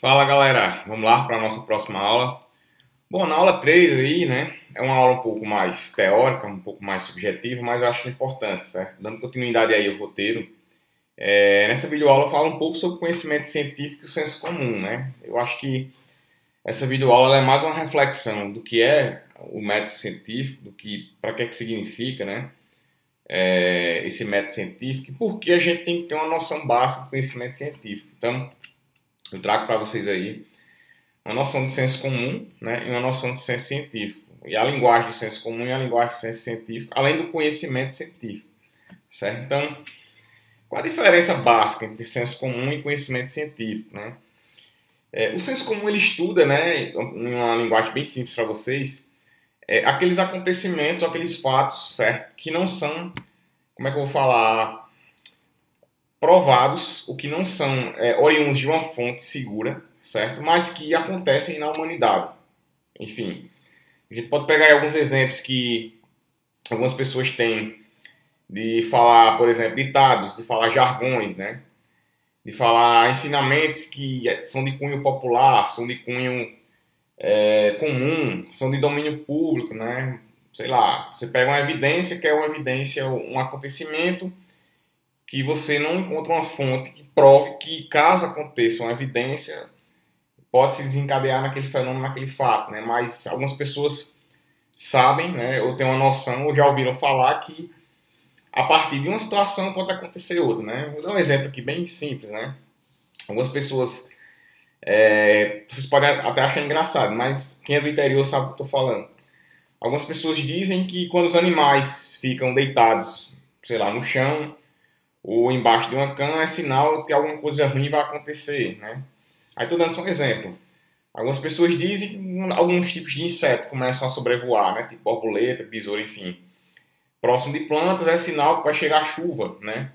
Fala galera, vamos lá para a nossa próxima aula. Bom, na aula 3 aí, né, é uma aula um pouco mais teórica, um pouco mais subjetiva, mas eu acho importante, certo? Dando continuidade aí ao roteiro, nessa videoaula eu falo um pouco sobre conhecimento científico e o senso comum, né? Eu acho que essa videoaula é mais uma reflexão do que é o método científico, do que, para que significa, né, esse método científico e por que a gente tem que ter uma noção básica do conhecimento científico. Então, eu trago para vocês aí uma noção de senso comum, né, e uma noção de senso científico. E a linguagem do senso comum e a linguagem do senso científico, além do conhecimento científico, certo? Então, qual a diferença básica entre senso comum e conhecimento científico, né? O senso comum ele estuda, né, em uma linguagem bem simples para vocês, aqueles acontecimentos, aqueles fatos, certo, que não são, como é que eu vou falar, provados, o que não são oriundos de uma fonte segura, certo, mas que acontecem na humanidade. Enfim, a gente pode pegar aí alguns exemplos que algumas pessoas têm de falar, por exemplo, ditados, de falar jargões, né? De falar ensinamentos que são de cunho popular, são de cunho comum, são de domínio público, né? Sei lá, você pega uma evidência que é uma evidência, um acontecimento que você não encontra uma fonte que prove que caso aconteça uma evidência pode se desencadear naquele fenômeno, naquele fato, né? Mas algumas pessoas sabem, né, ou têm uma noção, ou já ouviram falar que a partir de uma situação pode acontecer outra, né? Vou dar um exemplo aqui bem simples, né? Algumas pessoas, vocês podem até achar engraçado, mas quem é do interior sabe o que eu estou falando. Algumas pessoas dizem que quando os animais ficam deitados, sei lá, no chão ou embaixo de uma cama, é sinal que alguma coisa ruim vai acontecer, né? Aí estou dando só um exemplo. Algumas pessoas dizem que alguns tipos de insetos começam a sobrevoar, né? Tipo borboleta, besouro, enfim. Próximo de plantas é sinal que vai chegar chuva, né?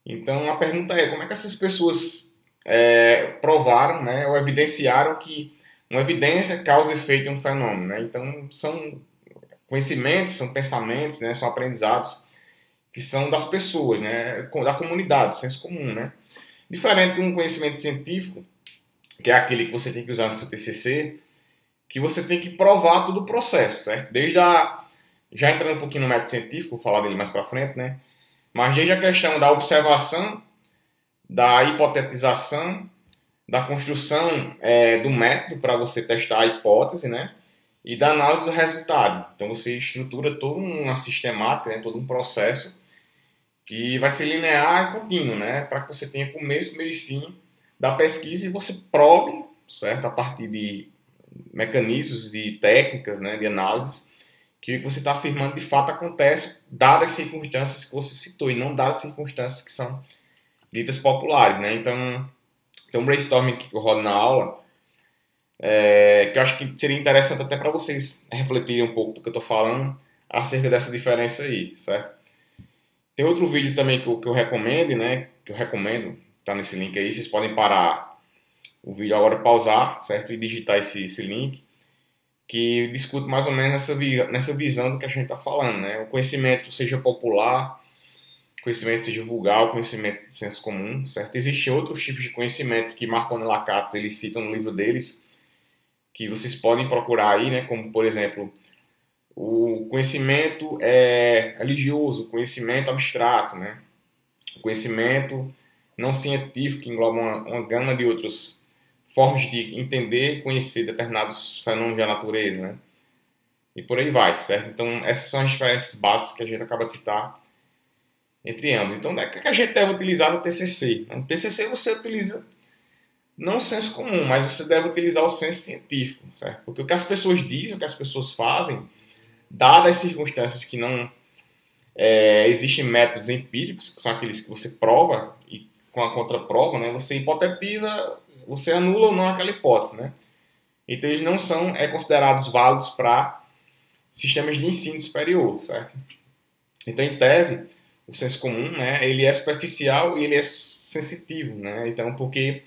Então a pergunta é, como é que essas pessoas provaram, né, ou evidenciaram que uma evidência causa efeito em um fenômeno, né? Então são conhecimentos, são pensamentos, né, são aprendizados que são das pessoas, né, da comunidade, do senso comum, né? Diferente de um conhecimento científico, que é aquele que você tem que usar no seu TCC, que você tem que provar todo o processo, certo? Já entrando um pouquinho no método científico, vou falar dele mais para frente, né? Mas desde a questão da observação, da hipotetização, da construção do método para você testar a hipótese, né? E da análise do resultado. Então você estrutura toda uma sistemática, né? Todo um processo que vai ser linear e contínuo, né? Para que você tenha começo, meio e fim da pesquisa e você prove, certo? A partir de mecanismos, de técnicas, né? De análise, que o que você está afirmando de fato acontece, dadas as circunstâncias que você citou, e não dadas as circunstâncias que são ditas populares, né? Então, tem um brainstorming que eu rodo na aula, que eu acho que seria interessante até para vocês refletirem um pouco do que eu estou falando acerca dessa diferença aí, certo? Tem outro vídeo também que eu recomendo, né? Que eu recomendo, tá nesse link aí, vocês podem parar o vídeo agora, pausar, certo? E digitar esse link, que discute mais ou menos nessa visão do que a gente está falando, né? O conhecimento seja popular, o conhecimento seja vulgar, o conhecimento de senso comum, certo? Existem outros tipos de conhecimentos que Marconi e Lakatos eles citam no livro deles, que vocês podem procurar aí, né? Como, por exemplo, o conhecimento religioso, o conhecimento abstrato, né? O conhecimento não científico, que engloba uma gama de outras formas de entender e conhecer determinados fenômenos da natureza, né? E por aí vai, certo? Então, essas são as diferenças básicas que a gente acaba de citar entre ambos. Então, o que é que a gente deve utilizar no TCC? No TCC você utiliza não o senso comum, mas você deve utilizar o senso científico, certo? Porque o que as pessoas dizem, o que as pessoas fazem, dadas as circunstâncias que não existem métodos empíricos, que são aqueles que você prova e com a contraprova, né? Você hipotetiza, você anula ou não aquela hipótese, né? Então eles não são considerados válidos para sistemas de ensino superior, certo? Então, em tese, o senso comum, né, ele é superficial e ele é sensitivo, né? Então, porque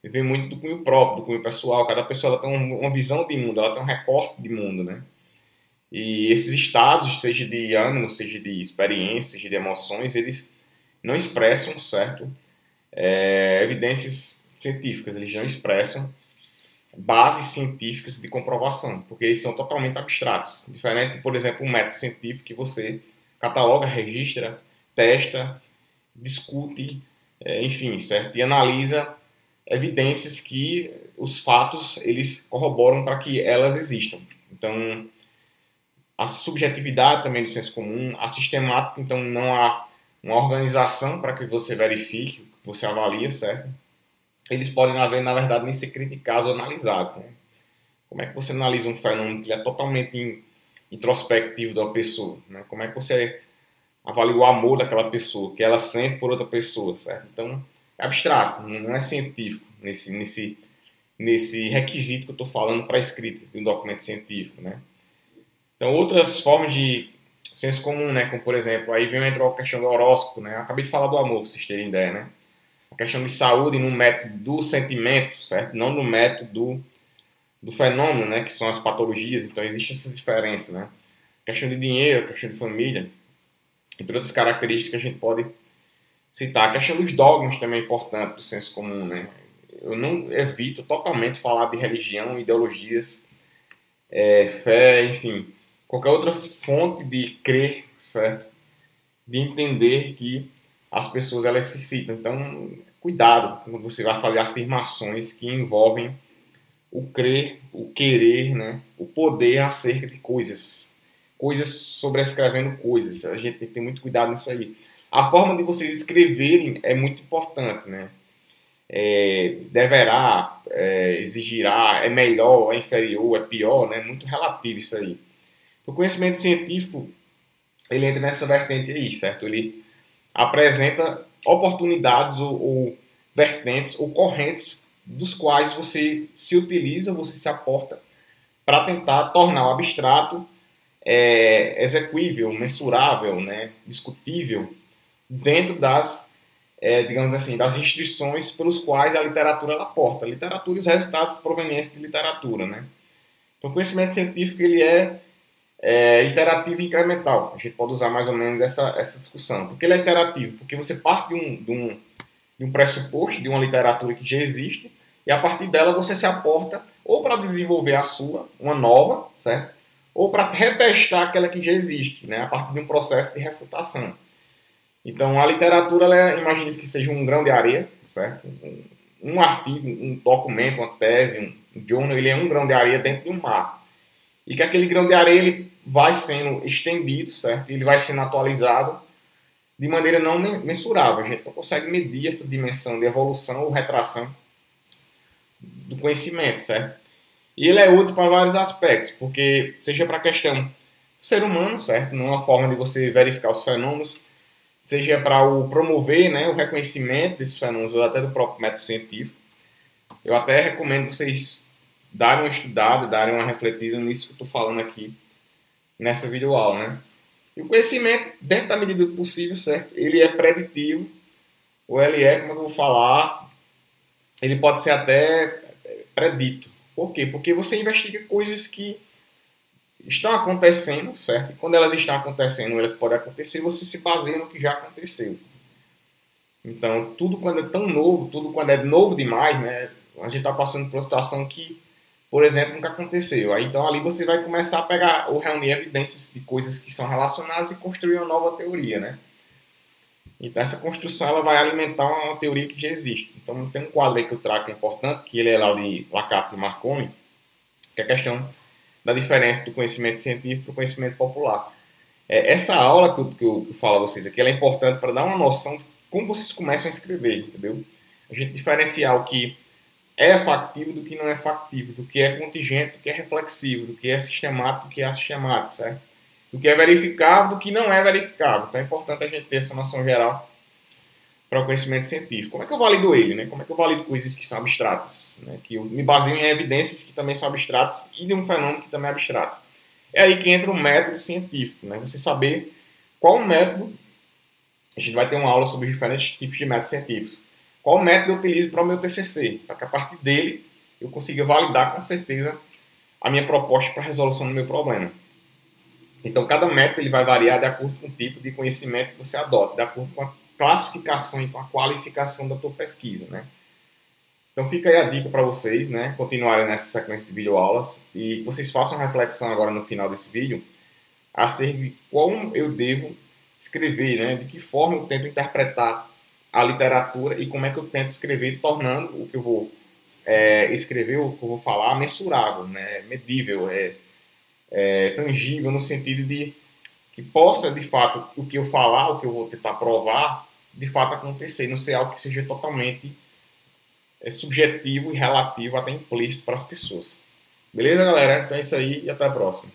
vem muito do cunho próprio, do cunho pessoal. Cada pessoa ela tem uma visão de mundo, ela tem um recorte de mundo, né? E esses estados, seja de ânimo, seja de experiência, seja de emoções, eles não expressam, certo? Evidências científicas, eles não expressam bases científicas de comprovação, porque eles são totalmente abstratos. Diferente, por exemplo, um método científico que você cataloga, registra, testa, discute, enfim, certo? E analisa evidências que os fatos eles corroboram para que elas existam. Então, a subjetividade também do senso comum, a sistemática, então não há uma organização para que você verifique, que você avalie, certo? Eles podem, na verdade, nem ser criticados ou analisados, né? Como é que você analisa um fenômeno que é totalmente introspectivo de uma pessoa, né? Como é que você avalia o amor daquela pessoa, que ela sente por outra pessoa, certo? Então, é abstrato, não é científico nesse requisito que eu estou falando para a escrita de um documento científico, né? Então, outras formas de senso comum, né? Como, por exemplo, aí entrou a questão do horóscopo, né? Eu acabei de falar do amor, para vocês terem ideia, né? A questão de saúde no método do sentimento, certo? Não no método do fenômeno, né? Que são as patologias. Então, existe essa diferença, né? A questão de dinheiro, a questão de família, entre outras características que a gente pode citar. A questão dos dogmas também é importante do senso comum, né? Eu não evito totalmente falar de religião, ideologias, fé, enfim, qualquer outra fonte de crer, certo? De entender que as pessoas elas se citam. Então, cuidado quando você vai fazer afirmações que envolvem o crer, o querer, né? O poder acerca de coisas. Coisas sobrescrevendo coisas. A gente tem que ter muito cuidado nisso aí. A forma de vocês escreverem é muito importante, né? Deverá, exigirá, é melhor, é inferior, é pior, né? Muito relativo isso aí. O conhecimento científico, ele entra nessa vertente aí, certo? Ele apresenta oportunidades ou vertentes ou correntes dos quais você se utiliza, você se aporta para tentar tornar o abstrato execuível, mensurável, né? Discutível dentro das, digamos assim, das restrições pelos quais a literatura ela aporta. A literatura e os resultados provenientes de literatura, né? Então, o conhecimento científico ele é interativo e incremental. A gente pode usar mais ou menos essa discussão. Por que ele é interativo? Porque você parte de um pressuposto, de uma literatura que já existe, e a partir dela você se aporta ou para desenvolver a sua, uma nova, certo? Ou para retestar aquela que já existe, né? A partir de um processo de refutação. Então, a literatura, imagine que seja um grão de areia, certo? Um artigo, um documento, uma tese, um journal, ele é um grão de areia dentro de um mar. E que aquele grão de areia ele vai sendo estendido, certo? Ele vai sendo atualizado de maneira não mensurável. A gente não consegue medir essa dimensão de evolução ou retração do conhecimento, certo? E ele é útil para vários aspectos, porque seja para a questão do ser humano, certo? Numa forma de você verificar os fenômenos, seja para promover, né, o reconhecimento desses fenômenos ou até do próprio método científico. Eu até recomendo vocês darem uma estudada, darem uma refletida nisso que eu estou falando aqui nessa videoaula, né? E o conhecimento, dentro da medida do possível, certo? Ele é preditivo, ou ele é, como eu vou falar, ele pode ser até predito. Por quê? Porque você investiga coisas que estão acontecendo, certo? E quando elas estão acontecendo, elas podem acontecer, você se baseia no que já aconteceu. Então, tudo quando é tão novo, tudo quando é novo demais, né? A gente está passando por uma situação que, por exemplo, nunca aconteceu. Aí, então, ali você vai começar a pegar ou reunir evidências de coisas que são relacionadas e construir uma nova teoria, né? Então, essa construção ela vai alimentar uma teoria que já existe. Então, tem um quadro aí que eu trago que é importante, que ele é lá de Lacazette e Marconi, que é a questão da diferença do conhecimento científico para o conhecimento popular. Essa aula que eu falo a vocês aqui, ela é importante para dar uma noção de como vocês começam a escrever, entendeu? A gente diferenciar o que é factível do que não é factível, do que é contingente, do que é reflexivo, do que é sistemático, do que é assistemático, certo? Do que é verificável, do que não é verificável. Então é importante a gente ter essa noção geral para o conhecimento científico. Como é que eu valido ele, né? Como é que eu valido coisas que são abstratas, né? Que eu me baseio em evidências que também são abstratas e de um fenômeno que também é abstrato. É aí que entra o método científico, né? Você saber qual método, a gente vai ter uma aula sobre diferentes tipos de métodos científicos. Qual método eu utilizo para o meu TCC, para que a partir dele eu consiga validar com certeza a minha proposta para a resolução do meu problema. Então, cada método ele vai variar de acordo com o tipo de conhecimento que você adota, de acordo com a classificação e com a qualificação da tua pesquisa, né? Então fica aí a dica para vocês, né, continuarem nessa sequência de videoaulas e que vocês façam uma reflexão agora no final desse vídeo acerca de como eu devo escrever, né, de que forma eu tento interpretar a literatura e como é que eu tento escrever, tornando o que eu vou escrever, o que eu vou falar, mensurável, né, medível, tangível, no sentido de que possa, de fato, o que eu falar, o que eu vou tentar provar, de fato acontecer, não ser algo que seja totalmente subjetivo e relativo, até implícito para as pessoas. Beleza, galera? Então é isso aí e até a próxima.